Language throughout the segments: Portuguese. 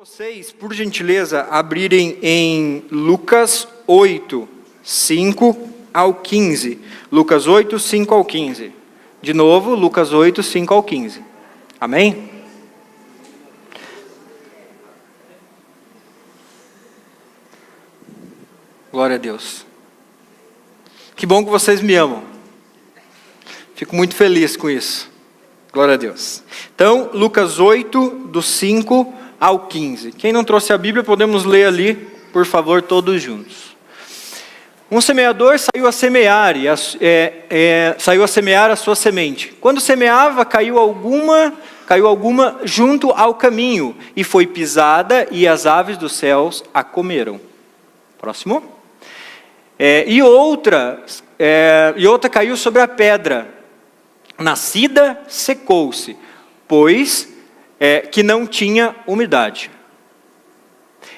Vocês, por gentileza, abrirem em Lucas 8, 5 ao 15. Lucas 8, 5 ao 15. De novo, Lucas 8, 5 ao 15. Amém? Glória a Deus. Que bom que vocês me amam. Fico muito feliz com isso. Glória a Deus. Então, Lucas 8, do 5 ao 15. Quem não trouxe a Bíblia, podemos ler ali, por favor, todos juntos. Um semeador saiu a semear, saiu a semear a sua semente. Quando semeava, caiu alguma junto ao caminho, e foi pisada, e as aves dos céus a comeram. Próximo. E outra caiu sobre a pedra. Nascida, secou-se, pois que não tinha umidade.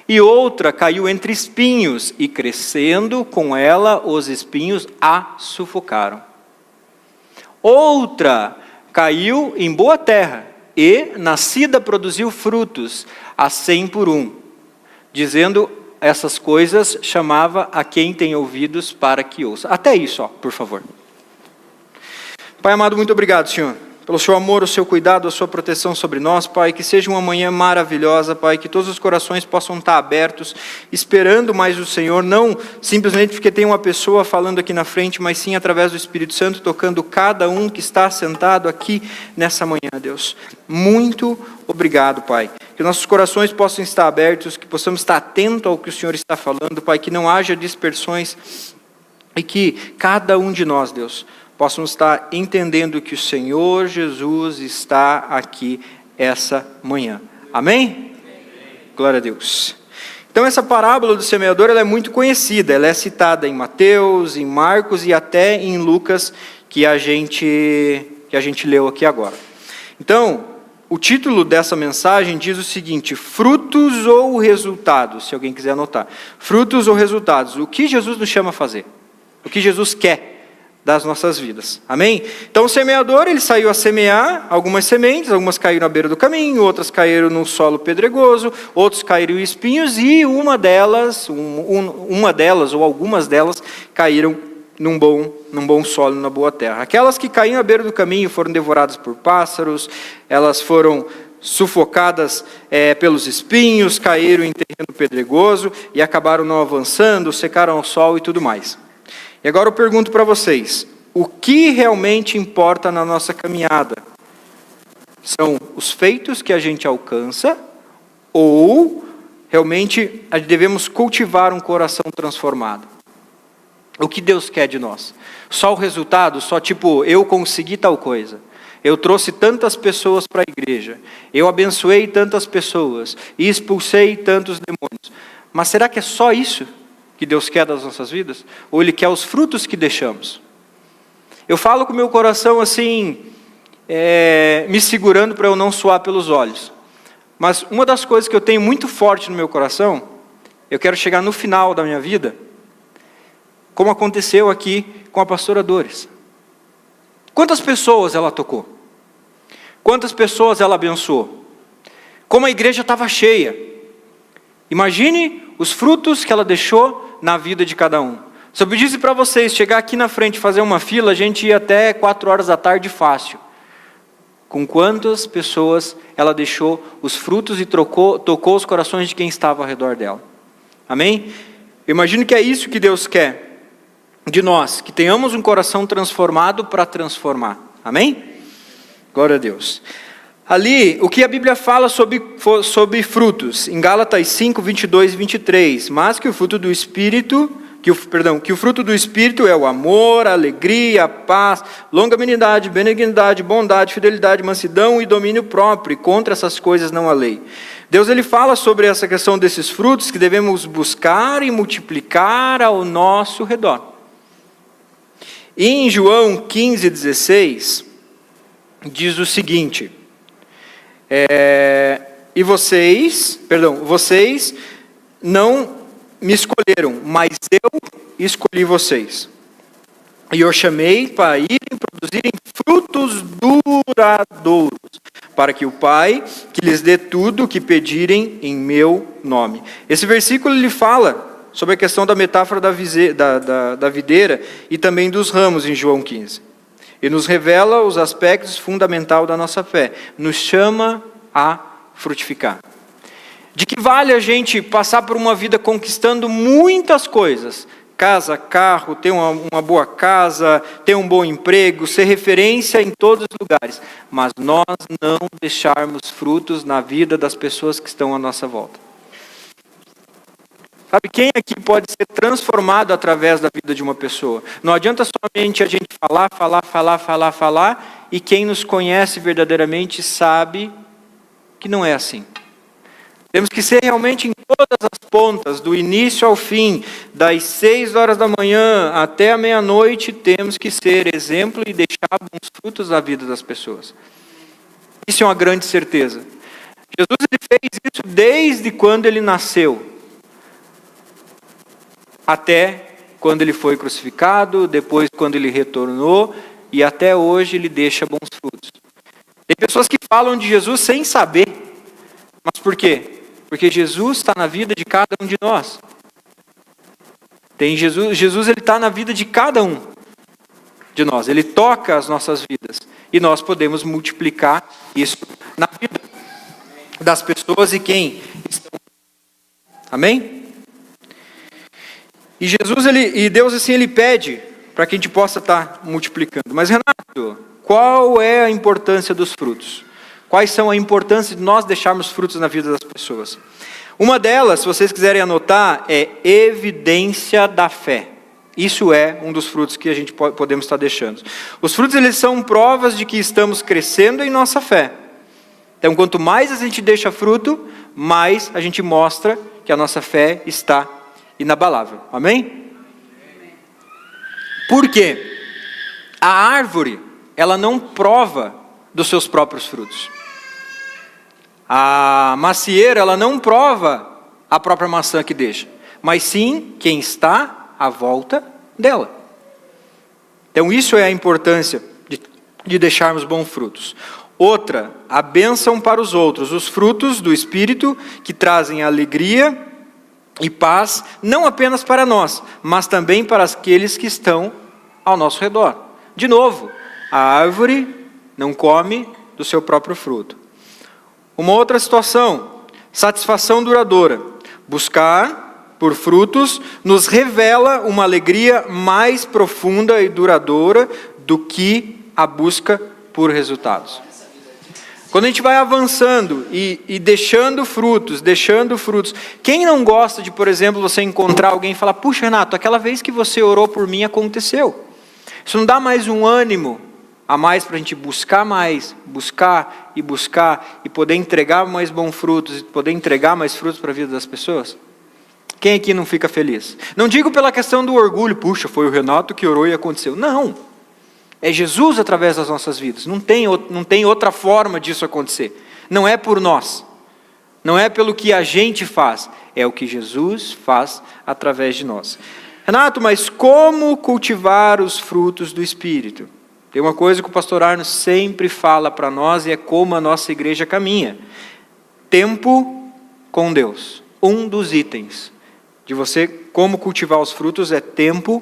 E outra caiu entre espinhos, e crescendo com ela, os espinhos a sufocaram. Outra caiu em boa terra, e nascida produziu frutos, a 100 por 1. Dizendo essas coisas, chamava a quem tem ouvidos para que ouça. Até isso, por favor. Pai amado, muito obrigado, Senhor, pelo seu amor, o seu cuidado, a sua proteção sobre nós, Pai, que seja uma manhã maravilhosa, Pai, que todos os corações possam estar abertos, esperando mais o Senhor, não simplesmente porque tem uma pessoa falando aqui na frente, mas sim através do Espírito Santo, tocando cada um que está sentado aqui nessa manhã, Deus. Muito obrigado, Pai. Que nossos corações possam estar abertos, que possamos estar atentos ao que o Senhor está falando, Pai, que não haja dispersões e que cada um de nós, Deus, possamos estar entendendo que o Senhor Jesus está aqui essa manhã. Amém? Glória a Deus. Então essa parábola do semeador, ela é muito conhecida. Ela é citada em Mateus, em Marcos e até em Lucas, que a gente leu aqui agora. Então, o título dessa mensagem diz o seguinte: frutos ou resultados? Se alguém quiser anotar. Frutos ou resultados? O que Jesus nos chama a fazer? O que Jesus quer das nossas vidas, amém? Então o semeador, ele saiu a semear algumas sementes, algumas caíram à beira do caminho, outras caíram no solo pedregoso, outros caíram em espinhos, e uma delas ou algumas delas caíram num bom solo, na boa terra. Aquelas que caíram à beira do caminho foram devoradas por pássaros, elas foram sufocadas pelos espinhos, caíram em terreno pedregoso e acabaram não avançando, secaram ao sol e tudo mais. E agora eu pergunto para vocês, o que realmente importa na nossa caminhada? São os feitos que a gente alcança, ou realmente devemos cultivar um coração transformado? O que Deus quer de nós? Só o resultado? Só tipo, eu consegui tal coisa, eu trouxe tantas pessoas para a igreja, eu abençoei tantas pessoas, e expulsei tantos demônios. Mas será que é só isso que Deus quer das nossas vidas? Ou Ele quer os frutos que deixamos? Eu falo com o meu coração assim, me segurando para eu não suar pelos olhos. Mas uma das coisas que eu tenho muito forte no meu coração, eu quero chegar no final da minha vida, como aconteceu aqui com a pastora Dores. Quantas pessoas ela tocou? Quantas pessoas ela abençoou? Como a igreja estava cheia. Imagine os frutos que ela deixou na vida de cada um. Se eu pedisse para vocês chegar aqui na frente e fazer uma fila, a gente ia até 4 horas da tarde fácil. Com quantas pessoas ela deixou os frutos e tocou os corações de quem estava ao redor dela. Amém? Eu imagino que é isso que Deus quer de nós, que tenhamos um coração transformado para transformar. Amém? Glória a Deus. Ali, o que a Bíblia fala sobre frutos, em Gálatas 5, 22 e 23, mas que o fruto do Espírito, que o fruto do Espírito é o amor, a alegria, a paz, longanimidade, benignidade, bondade, fidelidade, mansidão e domínio próprio, e contra essas coisas não há lei. Deus, ele fala sobre essa questão desses frutos que devemos buscar e multiplicar ao nosso redor. E em João 15, 16, diz o seguinte: vocês não me escolheram, mas eu escolhi vocês. E eu chamei para irem produzirem frutos duradouros, para que o Pai que lhes dê tudo o que pedirem em meu nome. Esse versículo ele fala sobre a questão da metáfora da videira e também dos ramos em João 15. E nos revela os aspectos fundamentais da nossa fé. Nos chama a frutificar. De que vale a gente passar por uma vida conquistando muitas coisas? Casa, carro, ter uma boa casa, ter um bom emprego, ser referência em todos os lugares. Mas nós não deixarmos frutos na vida das pessoas que estão à nossa volta. Sabe, quem aqui pode ser transformado através da vida de uma pessoa? Não adianta somente a gente falar, e quem nos conhece verdadeiramente sabe que não é assim. Temos que ser realmente em todas as pontas, do início ao fim, das 6 horas da manhã até a meia-noite, temos que ser exemplo e deixar bons frutos na vida das pessoas. Isso é uma grande certeza. Jesus ele fez isso desde quando ele nasceu, até quando ele foi crucificado, depois quando ele retornou, e até hoje ele deixa bons frutos. Tem pessoas que falam de Jesus sem saber. Mas por quê? Porque Jesus está na vida de cada um de nós. Jesus ele está na vida de cada um de nós. Ele toca as nossas vidas. E nós podemos multiplicar isso na vida das pessoas e quem estão. Amém? E Deus assim ele pede para que a gente possa estar multiplicando. Mas Renato, qual é a importância dos frutos? Quais são a importância de nós deixarmos frutos na vida das pessoas? Uma delas, se vocês quiserem anotar, é evidência da fé. Isso é um dos frutos que a gente podemos estar deixando. Os frutos eles são provas de que estamos crescendo em nossa fé. Então, quanto mais a gente deixa fruto, mais a gente mostra que a nossa fé está inabalável. Amém? Por quê? A árvore, ela não prova dos seus próprios frutos. A macieira, ela não prova a própria maçã que deixa, mas sim quem está à volta dela. Então isso é a importância de deixarmos bons frutos. Outra, a bênção para os outros, os frutos do Espírito que trazem alegria e paz, não apenas para nós, mas também para aqueles que estão ao nosso redor. De novo, a árvore não come do seu próprio fruto. Uma outra situação, satisfação duradoura. Buscar por frutos nos revela uma alegria mais profunda e duradoura do que a busca por resultados. Quando a gente vai avançando e deixando frutos, quem não gosta de, por exemplo, você encontrar alguém e falar, puxa Renato, aquela vez que você orou por mim aconteceu. Isso não dá mais um ânimo a mais para a gente buscar mais, buscar e poder entregar mais bons frutos, e poder entregar mais frutos para a vida das pessoas? Quem aqui não fica feliz? Não digo pela questão do orgulho, puxa, foi o Renato que orou e aconteceu. Não, é Jesus através das nossas vidas, não tem outra forma disso acontecer. Não é por nós, não é pelo que a gente faz, é o que Jesus faz através de nós. Renato, mas como cultivar os frutos do Espírito? Tem uma coisa que o pastor Arno sempre fala para nós e é como a nossa igreja caminha. Tempo com Deus. Um dos itens de você, como cultivar os frutos, é tempo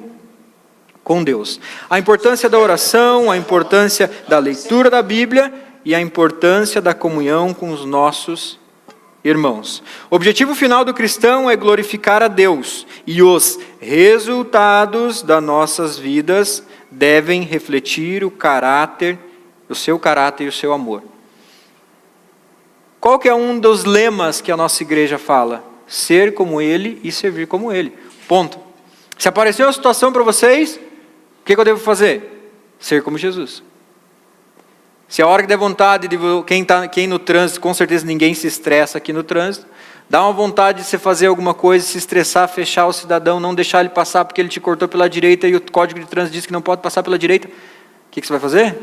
com Deus. A importância da oração, a importância da leitura da Bíblia e a importância da comunhão com os nossos irmãos. O objetivo final do cristão é glorificar a Deus e os resultados das nossas vidas devem refletir o seu caráter e o seu amor. Qual que é um dos lemas que a nossa igreja fala? Ser como Ele e servir como Ele. Ponto. Se apareceu uma situação para vocês, o que eu devo fazer? Ser como Jesus. Se a hora que der vontade de quem no trânsito, com certeza ninguém se estressa aqui no trânsito, dá uma vontade de você fazer alguma coisa, se estressar, fechar o cidadão, não deixar ele passar porque ele te cortou pela direita e o código de trânsito diz que não pode passar pela direita, o que você vai fazer?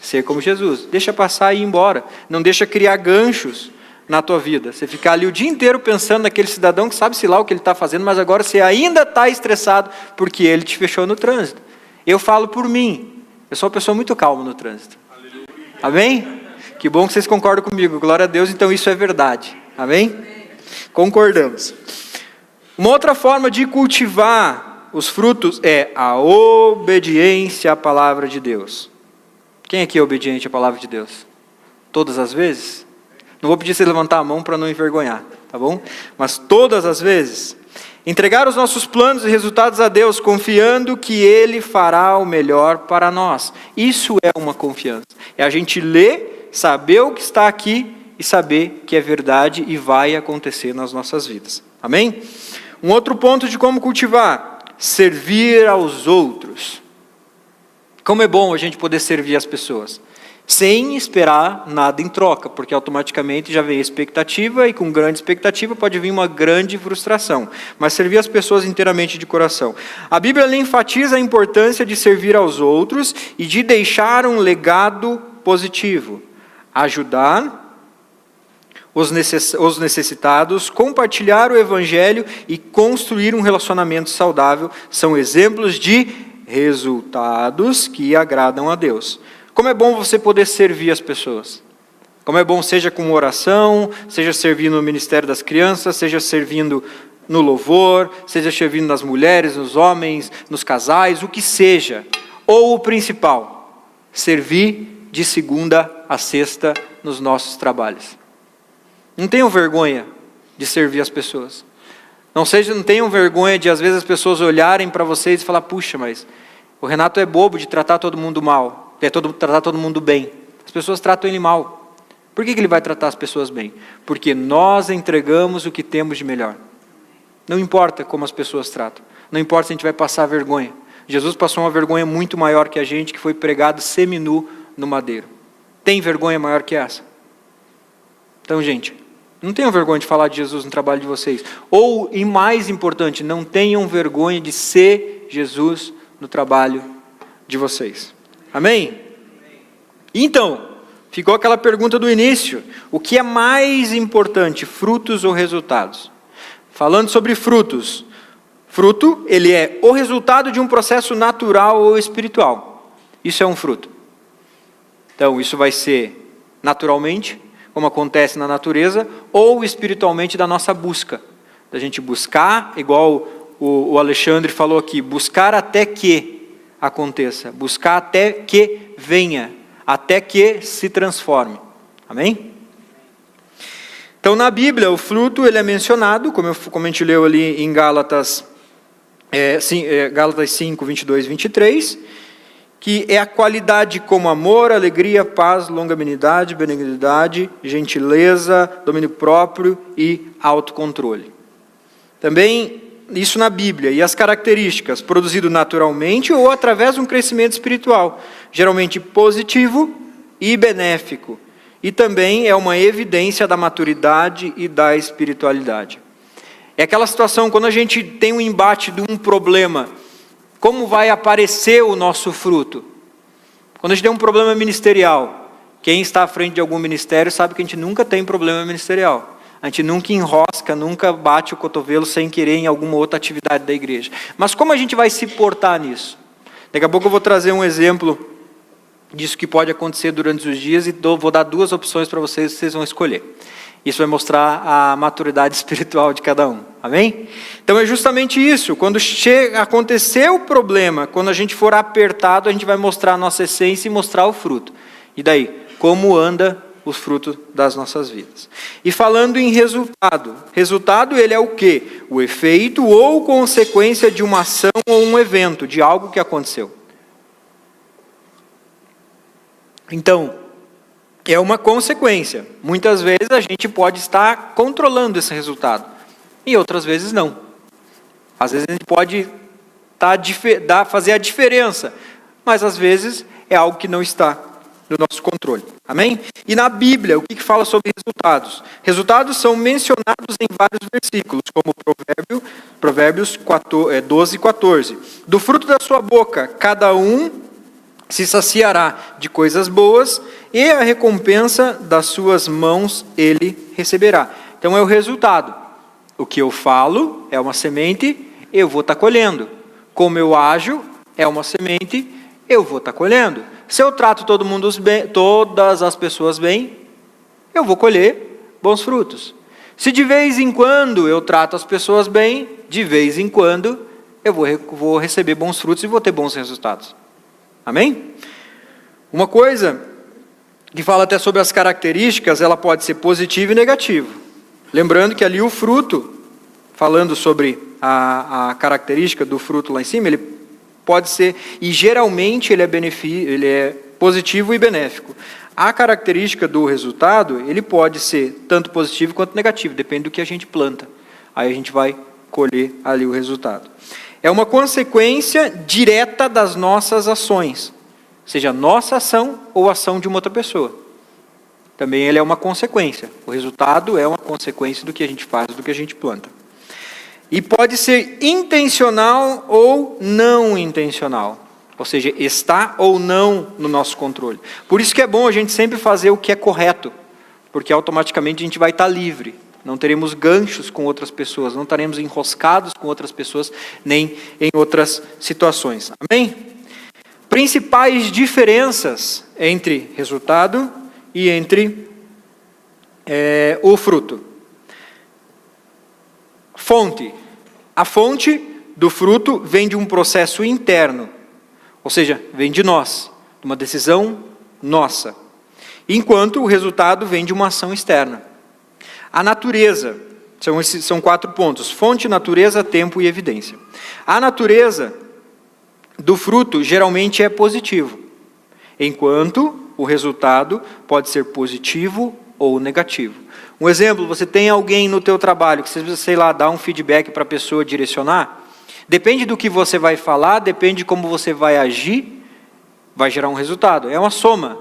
Ser como Jesus, deixa passar e ir embora, não deixa criar ganchos na tua vida, você ficar ali o dia inteiro pensando naquele cidadão que sabe-se lá o que ele está fazendo, mas agora você ainda está estressado porque ele te fechou no trânsito. Eu falo por mim, eu sou uma pessoa muito calma no trânsito. Amém? Que bom que vocês concordam comigo. Glória a Deus, então isso é verdade. Amém? Concordamos. Uma outra forma de cultivar os frutos é a obediência à palavra de Deus. Quem aqui é obediente à palavra de Deus? Todas as vezes? Não vou pedir você levantar a mão para não envergonhar, tá bom? Mas todas as vezes. Entregar os nossos planos e resultados a Deus, confiando que Ele fará o melhor para nós. Isso é uma confiança. É a gente ler, saber o que está aqui e saber que é verdade e vai acontecer nas nossas vidas. Amém? Um outro ponto de como cultivar: servir aos outros. Como é bom a gente poder servir as pessoas, sem esperar nada em troca, porque automaticamente já vem a expectativa, e com grande expectativa pode vir uma grande frustração. Mas servir as pessoas inteiramente de coração. A Bíblia enfatiza a importância de servir aos outros e de deixar um legado positivo. Ajudar os necessitados, compartilhar o Evangelho e construir um relacionamento saudável são exemplos de resultados que agradam a Deus. Como é bom você poder servir as pessoas. Como é bom, seja com oração, seja servindo no Ministério das Crianças, seja servindo no louvor, seja servindo nas mulheres, nos homens, nos casais, o que seja. Ou o principal, servir de segunda a sexta nos nossos trabalhos. Não tenham vergonha de servir as pessoas. Não tenham vergonha de, às vezes, as pessoas olharem para vocês e falar: puxa, mas o Renato é bobo de tratar todo mundo mal. Tratar todo mundo bem. As pessoas tratam ele mal. Por que ele vai tratar as pessoas bem? Porque nós entregamos o que temos de melhor. Não importa como as pessoas tratam. Não importa se a gente vai passar vergonha. Jesus passou uma vergonha muito maior que a gente, que foi pregado seminu no madeiro. Tem vergonha maior que essa? Então, gente, não tenham vergonha de falar de Jesus no trabalho de vocês. Ou, e mais importante, não tenham vergonha de ser Jesus no trabalho de vocês. Amém? Então, ficou aquela pergunta do início: o que é mais importante, frutos ou resultados? Falando sobre frutos, fruto, ele é o resultado de um processo natural ou espiritual. Isso é um fruto. Então, isso vai ser naturalmente, como acontece na natureza, ou espiritualmente da nossa busca. Da gente buscar, igual o Alexandre falou aqui, buscar até que aconteça, buscar até que venha, até que se transforme. Amém? Então, na Bíblia, o fruto ele é mencionado, como a gente leu ali em Gálatas 5, 22 e 23, que é a qualidade como amor, alegria, paz, longanimidade, benignidade, gentileza, domínio próprio e autocontrole. Também isso na Bíblia. E as características: produzido naturalmente ou através de um crescimento espiritual, geralmente positivo e benéfico. E também é uma evidência da maturidade e da espiritualidade. É aquela situação, quando a gente tem um embate de um problema, como vai aparecer o nosso fruto? Quando a gente tem um problema ministerial, quem está à frente de algum ministério sabe que a gente nunca tem problema ministerial. A gente nunca enrosca, nunca bate o cotovelo sem querer em alguma outra atividade da igreja. Mas como a gente vai se portar nisso? Daqui a pouco eu vou trazer um exemplo disso que pode acontecer durante os dias e vou dar 2 opções para vocês vão escolher. Isso vai mostrar a maturidade espiritual de cada um. Amém? Então é justamente isso. Quando acontecer o problema, quando a gente for apertado, a gente vai mostrar a nossa essência e mostrar o fruto. E daí? Como anda os frutos das nossas vidas. E falando em resultado. Resultado, ele é o quê? O efeito ou consequência de uma ação ou um evento, de algo que aconteceu. Então, é uma consequência. Muitas vezes a gente pode estar controlando esse resultado. E outras vezes não. Às vezes a gente pode fazer a diferença. Mas às vezes é algo que não está do nosso controle. Amém? E na Bíblia, o que fala sobre resultados? Resultados são mencionados em vários versículos, como Provérbios 12 e 14. Do fruto da sua boca, cada um se saciará de coisas boas, e a recompensa das suas mãos ele receberá. Então é o resultado. O que eu falo é uma semente, eu vou estar colhendo. Como eu ajo é uma semente, eu vou estar colhendo. Se eu trato todo mundo bem, todas as pessoas bem, eu vou colher bons frutos. Se de vez em quando eu trato as pessoas bem, de vez em quando eu vou receber bons frutos e vou ter bons resultados. Amém? Uma coisa que fala até sobre as características, ela pode ser positiva e negativa. Lembrando que ali o fruto, falando sobre a característica do fruto lá em cima, ele pode ser, e geralmente ele é positivo e benéfico. A característica do resultado, ele pode ser tanto positivo quanto negativo, depende do que a gente planta. Aí a gente vai colher ali o resultado. É uma consequência direta das nossas ações, seja nossa ação ou ação de uma outra pessoa. Também ele é uma consequência. O resultado é uma consequência do que a gente faz, do que a gente planta. E pode ser intencional ou não intencional. Ou seja, está ou não no nosso controle. Por isso que é bom a gente sempre fazer o que é correto, porque automaticamente a gente vai estar livre. Não teremos ganchos com outras pessoas, não estaremos enroscados com outras pessoas, nem em outras situações. Amém? Principais diferenças entre resultado e entre o fruto. Fonte. A fonte do fruto vem de um processo interno, ou seja, vem de nós, de uma decisão nossa. Enquanto o resultado vem de uma ação externa. A natureza, são 4 pontos: fonte, natureza, tempo e evidência. A natureza do fruto geralmente é positivo, enquanto o resultado pode ser positivo ou negativo. Um exemplo, você tem alguém no teu trabalho que você precisa, sei lá, dar um feedback para a pessoa direcionar. Depende do que você vai falar, depende de como você vai agir, vai gerar um resultado. É uma soma.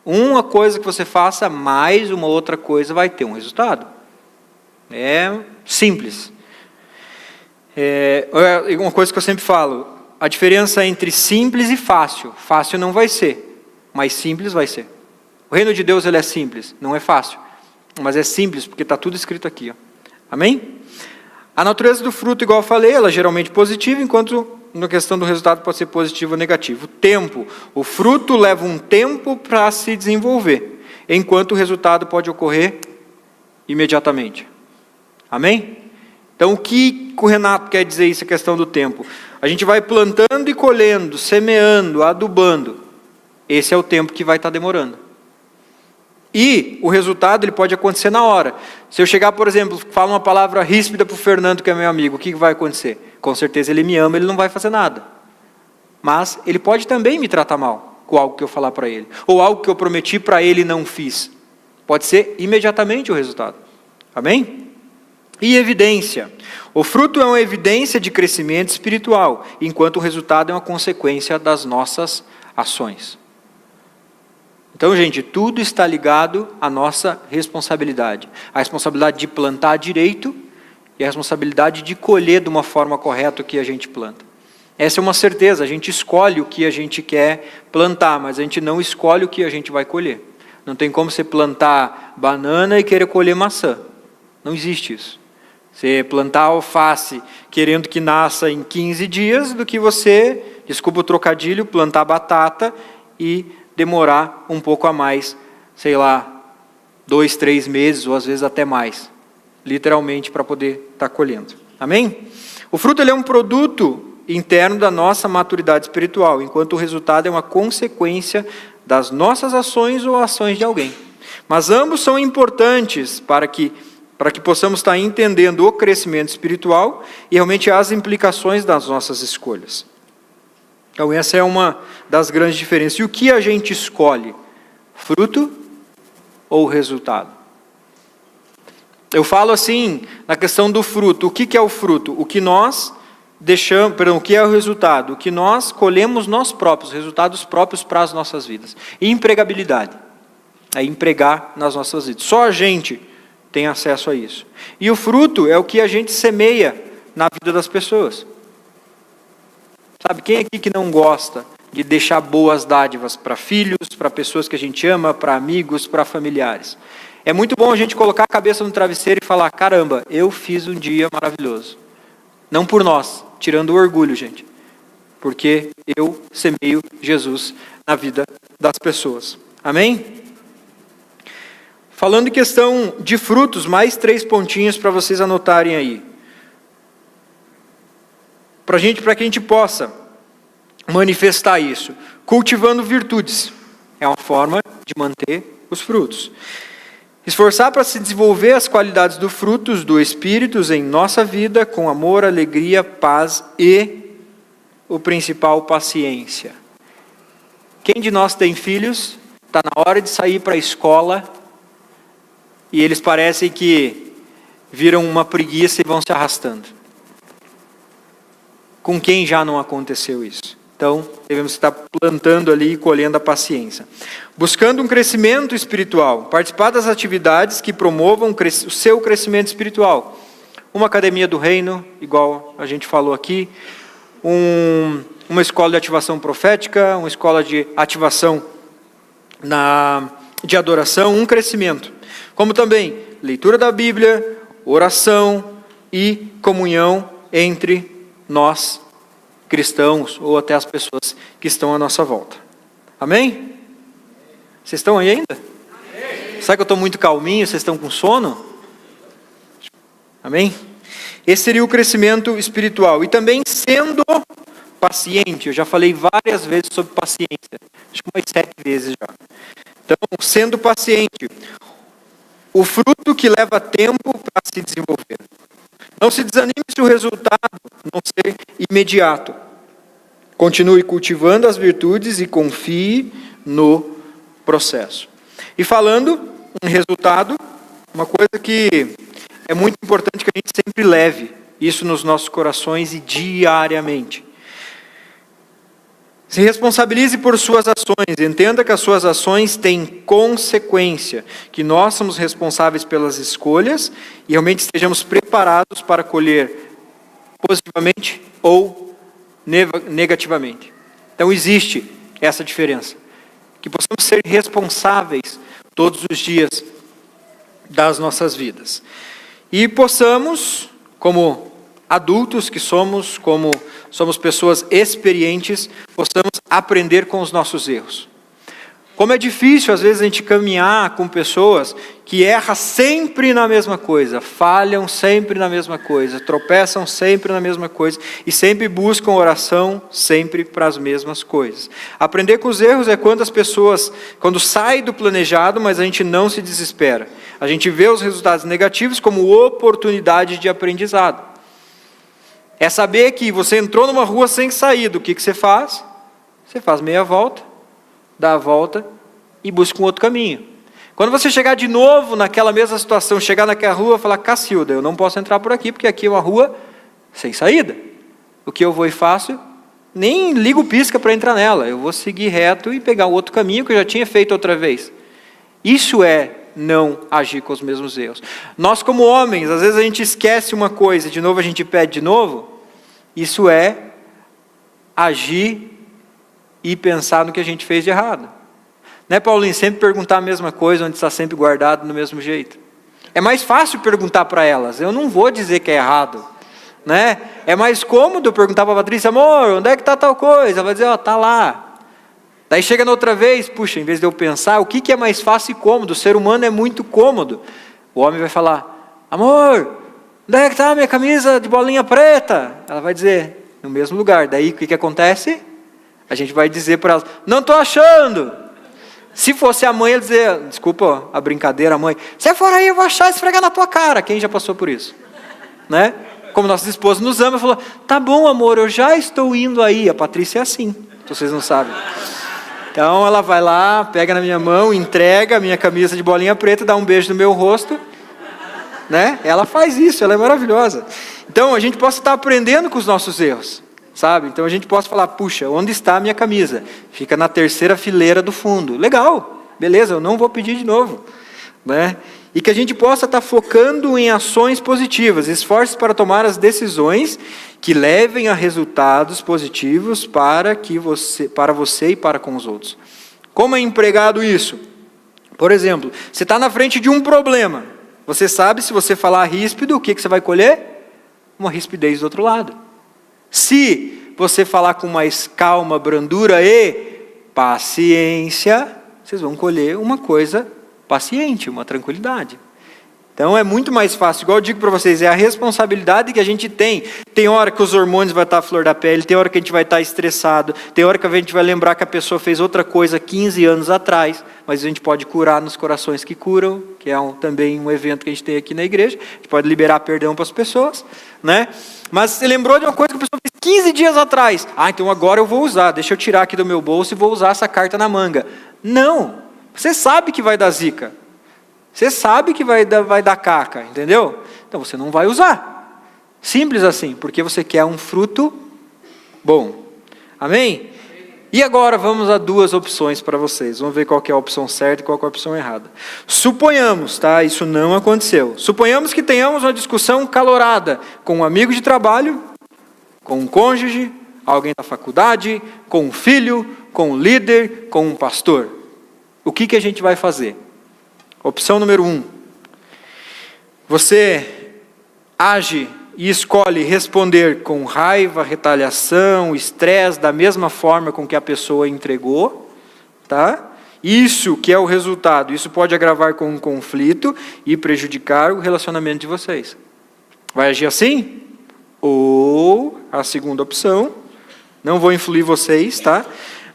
Uma coisa que você faça, mais uma outra coisa vai ter um resultado. É simples. Uma coisa que eu sempre falo, a diferença entre simples e fácil. Fácil não vai ser, mas simples vai ser. O reino de Deus ele é simples, não é fácil. Mas é simples, porque está tudo escrito aqui. Ó. Amém? A natureza do fruto, igual eu falei, ela é geralmente positiva, enquanto na questão do resultado pode ser positivo ou negativo. O tempo. O fruto leva um tempo para se desenvolver, enquanto o resultado pode ocorrer imediatamente. Amém? Então, o que o Renato quer dizer isso, a questão do tempo? A gente vai plantando e colhendo, semeando, adubando. Esse é o tempo que vai estar demorando. E o resultado ele pode acontecer na hora. Se eu chegar, por exemplo, falar uma palavra ríspida para o Fernando, que é meu amigo, o que vai acontecer? Com certeza ele me ama, ele não vai fazer nada. Mas ele pode também me tratar mal com algo que eu falar para ele. Ou algo que eu prometi para ele e não fiz. Pode ser imediatamente o resultado. Amém? E evidência. O fruto é uma evidência de crescimento espiritual, enquanto o resultado é uma consequência das nossas ações. Então, gente, tudo está ligado à nossa responsabilidade. A responsabilidade de plantar direito e a responsabilidade de colher de uma forma correta o que a gente planta. Essa é uma certeza, a gente escolhe o que a gente quer plantar, mas a gente não escolhe o que a gente vai colher. Não tem como você plantar banana e querer colher maçã. Não existe isso. Você plantar alface querendo que nasça em 15 dias, do que você, desculpa o trocadilho, plantar batata e demorar um pouco a mais, sei lá, 2, 3 meses, ou às vezes até mais, literalmente, para poder estar colhendo. Amém? O fruto ele é um produto interno da nossa maturidade espiritual, enquanto o resultado é uma consequência das nossas ações ou ações de alguém. Mas ambos são importantes para que possamos estar entendendo o crescimento espiritual e realmente as implicações das nossas escolhas. Então essa é uma das grandes diferenças. E o que a gente escolhe? Fruto ou resultado? Eu falo assim, na questão do fruto. O que é o fruto? O que nós deixamos, o que é o resultado? O que nós colhemos nós próprios, resultados próprios para as nossas vidas. E empregabilidade. É empregar nas nossas vidas. Só a gente tem acesso a isso. E o fruto é o que a gente semeia na vida das pessoas. Sabe, quem aqui que não gosta de deixar boas dádivas para filhos, para pessoas que a gente ama, para amigos, para familiares? É muito bom a gente colocar a cabeça no travesseiro e falar, caramba, eu fiz um dia maravilhoso. Não por nós, tirando o orgulho, gente. Porque eu semeio Jesus na vida das pessoas. Amém? Falando em questão de frutos, mais 3 pontinhos para vocês anotarem aí. Para que a gente possa manifestar isso. Cultivando virtudes. É uma forma de manter os frutos. Esforçar para se desenvolver as qualidades dos frutos do Espírito em nossa vida, com amor, alegria, paz e, o principal, paciência. Quem de nós tem filhos, está na hora de sair para a escola, e eles parecem que viram uma preguiça e vão se arrastando. Com quem já não aconteceu isso? Então, devemos estar plantando ali e colhendo a paciência. Buscando um crescimento espiritual. Participar das atividades que promovam o seu crescimento espiritual. Uma academia do reino, igual a gente falou aqui. Uma escola de ativação profética. Uma escola de ativação de adoração. Um crescimento. Como também leitura da Bíblia, oração e comunhão entre nós cristãos ou até as pessoas que estão à nossa volta. Amém? Vocês estão aí ainda? Amém. Será que eu estou muito calminho? Vocês estão com sono? Amém? Esse seria o crescimento espiritual. E também sendo paciente. Eu já falei várias vezes sobre paciência. Acho que umas 7 vezes já. Então, sendo paciente. O fruto que leva tempo para se desenvolver. Não se desanime se o resultado não ser imediato. Continue cultivando as virtudes e confie no processo. E falando em resultado, uma coisa que é muito importante que a gente sempre leve isso nos nossos corações e diariamente. Se responsabilize por suas ações. Entenda que as suas ações têm consequência. Que nós somos responsáveis pelas escolhas e realmente estejamos preparados para colher positivamente ou negativamente. Então existe essa diferença. Que possamos ser responsáveis todos os dias das nossas vidas. E possamos, como adultos que somos, como somos pessoas experientes, possamos aprender com os nossos erros. Como é difícil, às vezes, a gente caminhar com pessoas que erram sempre na mesma coisa, falham sempre na mesma coisa, tropeçam sempre na mesma coisa e sempre buscam oração sempre para as mesmas coisas. Aprender com os erros é quando as pessoas, quando sai do planejado, mas a gente não se desespera. A gente vê os resultados negativos como oportunidade de aprendizado. É saber que você entrou numa rua sem saída. O que você faz? Você faz meia volta, dá a volta e busca um outro caminho. Quando você chegar de novo naquela mesma situação, chegar naquela rua e falar, Cacilda, eu não posso entrar por aqui, porque aqui é uma rua sem saída. O que eu vou e faço? Nem ligo o pisca para entrar nela. Eu vou seguir reto e pegar outro caminho que eu já tinha feito outra vez. Isso é não agir com os mesmos erros. Nós como homens, às vezes a gente esquece uma coisa e de novo a gente pede de novo. Isso é agir e pensar no que a gente fez de errado. Né, Paulinho? Sempre perguntar a mesma coisa, onde está sempre guardado do mesmo jeito. É mais fácil perguntar para elas. Eu não vou dizer que é errado. Né? É mais cômodo perguntar para a Patrícia, amor, onde é que está tal coisa? Ela vai dizer, está lá. Daí chega na outra vez, puxa, em vez de eu pensar, o que é mais fácil e cômodo? O ser humano é muito cômodo. O homem vai falar, amor, onde é que está a minha camisa de bolinha preta? Ela vai dizer, no mesmo lugar. Daí o que acontece? A gente vai dizer para ela, não estou achando. Se fosse a mãe, ela dizer, desculpa a brincadeira, a mãe, se for aí eu vou achar e esfregar na tua cara. Quem já passou por isso? Né? Como nossa esposa nos ama, falou, tá bom amor, eu já estou indo aí. A Patrícia é assim, vocês não sabem. Então ela vai lá, pega na minha mão, entrega a minha camisa de bolinha preta, dá um beijo no meu rosto, né? Ela faz isso, ela é maravilhosa. Então a gente possa estar aprendendo com os nossos erros, sabe? Então a gente possa falar, puxa, onde está a minha camisa? Fica na 3ª fileira do fundo. Legal, beleza, eu não vou pedir de novo, né? E que a gente possa estar focando em ações positivas, esforços para tomar as decisões que levem a resultados positivos para você e para com os outros. Como é empregado isso? Por exemplo, você está na frente de um problema. Você sabe, se você falar ríspido, o que você vai colher? Uma rispidez do outro lado. Se você falar com mais calma, brandura e paciência, vocês vão colher uma coisa paciente, uma tranquilidade. Então é muito mais fácil, igual eu digo para vocês, é a responsabilidade que a gente tem. Tem hora que os hormônios vão estar à flor da pele, tem hora que a gente vai estar estressado, tem hora que a gente vai lembrar que a pessoa fez outra coisa 15 anos atrás, mas a gente pode curar nos corações que curam, que é também um evento que a gente tem aqui na igreja, a gente pode liberar perdão para as pessoas, né? Mas você lembrou de uma coisa que a pessoa fez 15 dias atrás, então agora eu vou usar, deixa eu tirar aqui do meu bolso e vou usar essa carta na manga. Não, você sabe que vai dar zica. Você sabe que vai dar caca, entendeu? Então você não vai usar. Simples assim, porque você quer um fruto bom. Amém? E agora vamos a duas opções para vocês. Vamos ver qual que é a opção certa e qual que é a opção errada. Suponhamos, tá? Isso não aconteceu. Suponhamos que tenhamos uma discussão calorada com um amigo de trabalho, com um cônjuge, alguém da faculdade, com um filho, com um líder, com um pastor. O que a gente vai fazer? Opção número 1. Você age e escolhe responder com raiva, retaliação, estresse, da mesma forma com que a pessoa entregou, tá? Isso que é o resultado, isso pode agravar com um conflito e prejudicar o relacionamento de vocês. Vai agir assim? Ou, a segunda opção, não vou influir vocês, tá?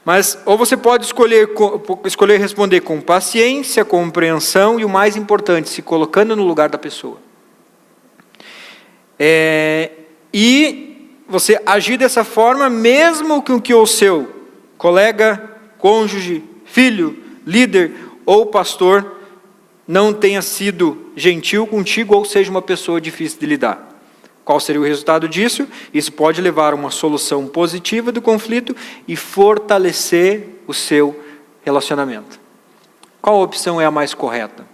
Mas, ou você pode escolher responder com paciência, compreensão e o mais importante, se colocando no lugar da pessoa. E você agir dessa forma, mesmo com que o seu colega, cônjuge, filho, líder ou pastor não tenha sido gentil contigo ou seja uma pessoa difícil de lidar. Qual seria o resultado disso? Isso pode levar a uma solução positiva do conflito e fortalecer o seu relacionamento. Qual opção é a mais correta?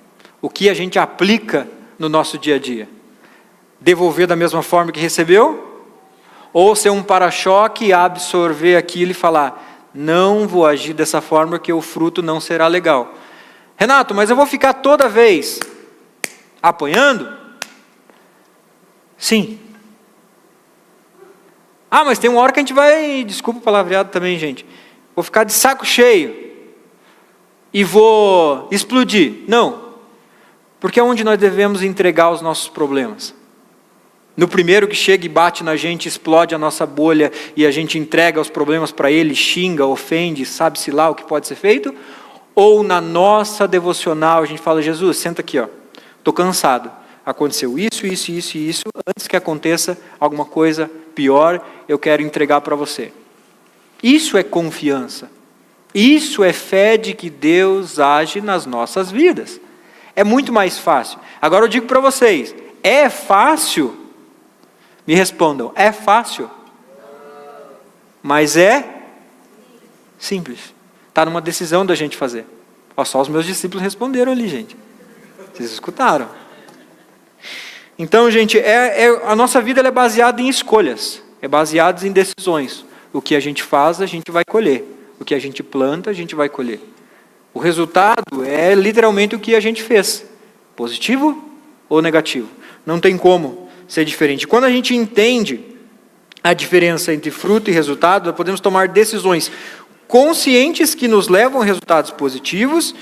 O que a gente aplica no nosso dia a dia? Devolver da mesma forma que recebeu? Ou ser um para-choque, absorver aquilo e falar, não vou agir dessa forma que o fruto não será legal. Renato, mas eu vou ficar toda vez apanhando? Sim. Mas tem uma hora que a gente vai, desculpa o palavreado também, gente, vou ficar de saco cheio e vou explodir. Não, porque é onde nós devemos entregar os nossos problemas. No primeiro que chega e bate na gente, explode a nossa bolha e a gente entrega os problemas para ele, xinga, ofende, sabe-se lá o que pode ser feito? Ou na nossa devocional a gente fala, Jesus, senta aqui, estou cansado. Aconteceu isso, antes que aconteça alguma coisa pior, eu quero entregar para você. Isso é confiança. Isso é fé de que Deus age nas nossas vidas. É muito mais fácil. Agora eu digo para vocês, é fácil? Me respondam, é fácil? Mas é simples. Está numa decisão da gente fazer. Só os meus discípulos responderam ali, gente. Vocês escutaram. Então, gente, a nossa vida ela é baseada em escolhas, é baseada em decisões. O que a gente faz, a gente vai colher. O que a gente planta, a gente vai colher. O resultado é literalmente o que a gente fez. Positivo ou negativo. Não tem como ser diferente. Quando a gente entende a diferença entre fruto e resultado, nós podemos tomar decisões conscientes que nos levam a resultados positivos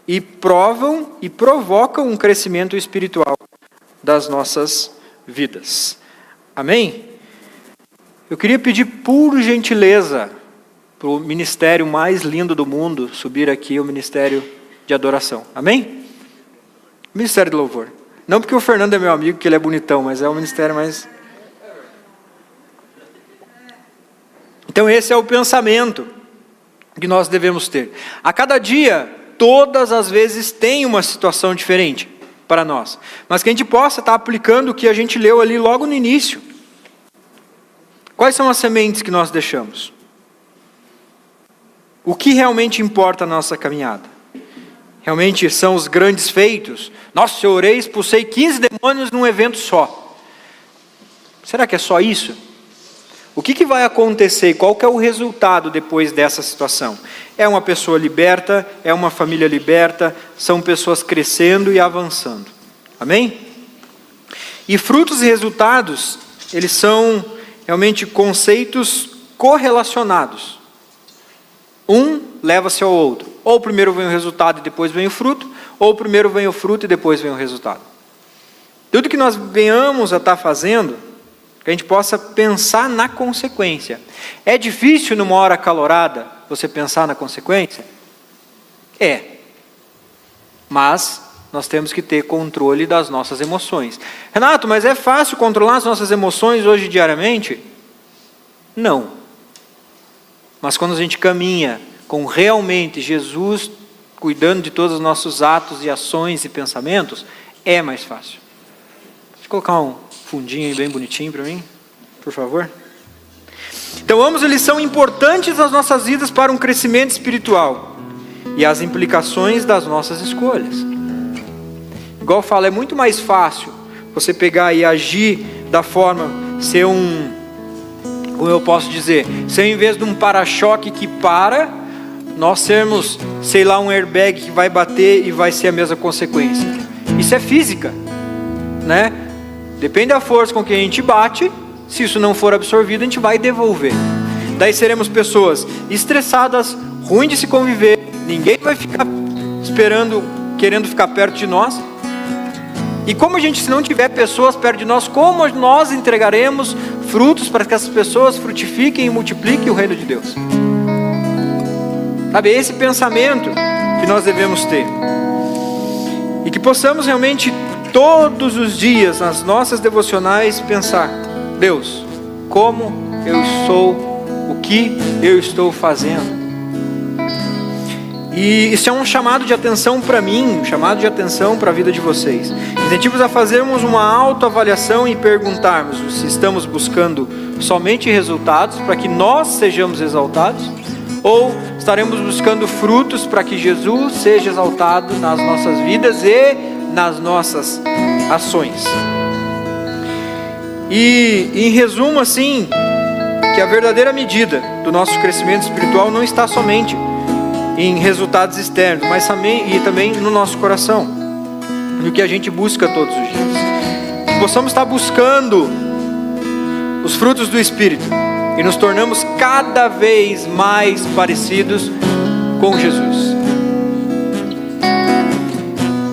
e provocam um crescimento espiritual das nossas vidas. Amém? Eu queria pedir por gentileza para o ministério mais lindo do mundo subir aqui, o ministério de adoração. Amém? Ministério de louvor. Não porque o Fernando é meu amigo, que ele é bonitão, mas é o ministério mais... Então esse é o pensamento que nós devemos ter. A cada dia, todas as vezes tem uma situação diferente para nós, mas que a gente possa estar aplicando o que a gente leu ali logo no início. Quais são as sementes que nós deixamos? O que realmente importa na nossa caminhada? Realmente são os grandes feitos? Nossa, eu orei, expulsei 15 demônios num evento só. Será que é só isso? O que vai acontecer? Qual que é o resultado depois dessa situação? É uma pessoa liberta? É uma família liberta? São pessoas crescendo e avançando. Amém? E frutos e resultados, eles são realmente conceitos correlacionados. Um leva-se ao outro. Ou primeiro vem o resultado e depois vem o fruto, ou primeiro vem o fruto e depois vem o resultado. Tudo que nós venhamos a estar fazendo, que a gente possa pensar na consequência. É difícil numa hora acalorada você pensar na consequência? É. Mas nós temos que ter controle das nossas emoções. Renato, mas é fácil controlar as nossas emoções hoje diariamente? Não. Mas quando a gente caminha com realmente Jesus cuidando de todos os nossos atos e ações e pensamentos, é mais fácil. Deixa eu colocar um fundinho aí bem bonitinho para mim, por favor. Então, ambos eles são importantes nas nossas vidas para um crescimento espiritual e as implicações das nossas escolhas. Igual eu falo, é muito mais fácil você pegar e agir da forma, ser como eu posso dizer, ser em vez de um para-choque que para, nós sermos, sei lá, um airbag que vai bater e vai ser a mesma consequência. Isso é física, né? Depende da força com que a gente bate, se isso não for absorvido, a gente vai devolver. Daí seremos pessoas estressadas, ruins de se conviver, ninguém vai ficar esperando, querendo ficar perto de nós. E como a gente, se não tiver pessoas perto de nós, como nós entregaremos frutos para que essas pessoas frutifiquem e multipliquem o reino de Deus? Sabe, esse pensamento que nós devemos ter. E que possamos realmente todos os dias, nas nossas devocionais, pensar: Deus, como eu sou, o que eu estou fazendo? E isso é um chamado de atenção para mim, um chamado de atenção para a vida de vocês. Incentivos a fazermos uma autoavaliação e perguntarmos se estamos buscando somente resultados para que nós sejamos exaltados, ou estaremos buscando frutos para que Jesus seja exaltado nas nossas vidas e nas nossas ações. E em resumo, assim, que a verdadeira medida do nosso crescimento espiritual não está somente em resultados externos, mas também no nosso coração, no que a gente busca todos os dias. Que possamos estar buscando os frutos do Espírito e nos tornamos cada vez mais parecidos com Jesus.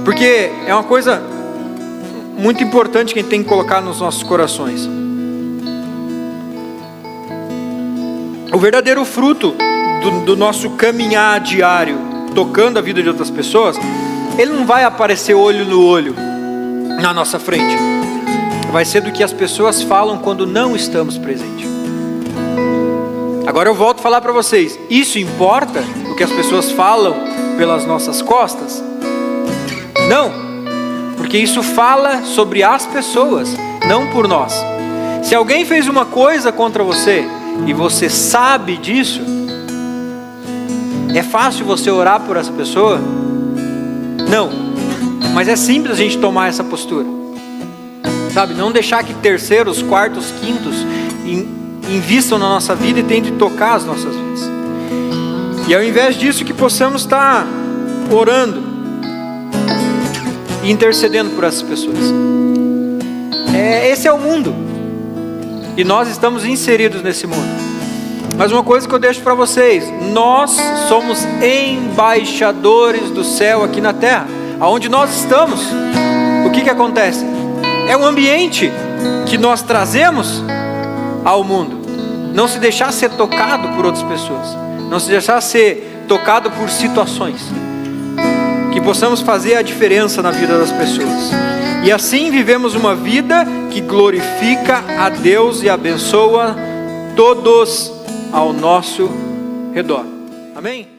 Porque é uma coisa muito importante que a gente tem que colocar nos nossos corações. O verdadeiro fruto do nosso caminhar diário, tocando a vida de outras pessoas, ele não vai aparecer olho no olho na nossa frente. Vai ser do que as pessoas falam quando não estamos presentes. Agora eu volto a falar para vocês, isso importa o que as pessoas falam pelas nossas costas? Não, porque isso fala sobre as pessoas, não por nós. Se alguém fez uma coisa contra você e você sabe disso, é fácil você orar por essa pessoa? Não, mas é simples a gente tomar essa postura, sabe? Não deixar que terceiros, quartos, quintos invistam na nossa vida e tentem tocar as nossas vidas. E ao invés disso, que possamos estar orando e intercedendo por essas pessoas. Esse é o mundo, e nós estamos inseridos nesse mundo. Mas uma coisa que eu deixo para vocês: nós somos embaixadores do céu aqui na terra. Aonde nós estamos, o que acontece? É um ambiente que nós trazemos ao mundo. Não se deixar ser tocado por outras pessoas, não se deixar ser tocado por situações. Que possamos fazer a diferença na vida das pessoas. E assim vivemos uma vida que glorifica a Deus e abençoa todos ao nosso redor. Amém?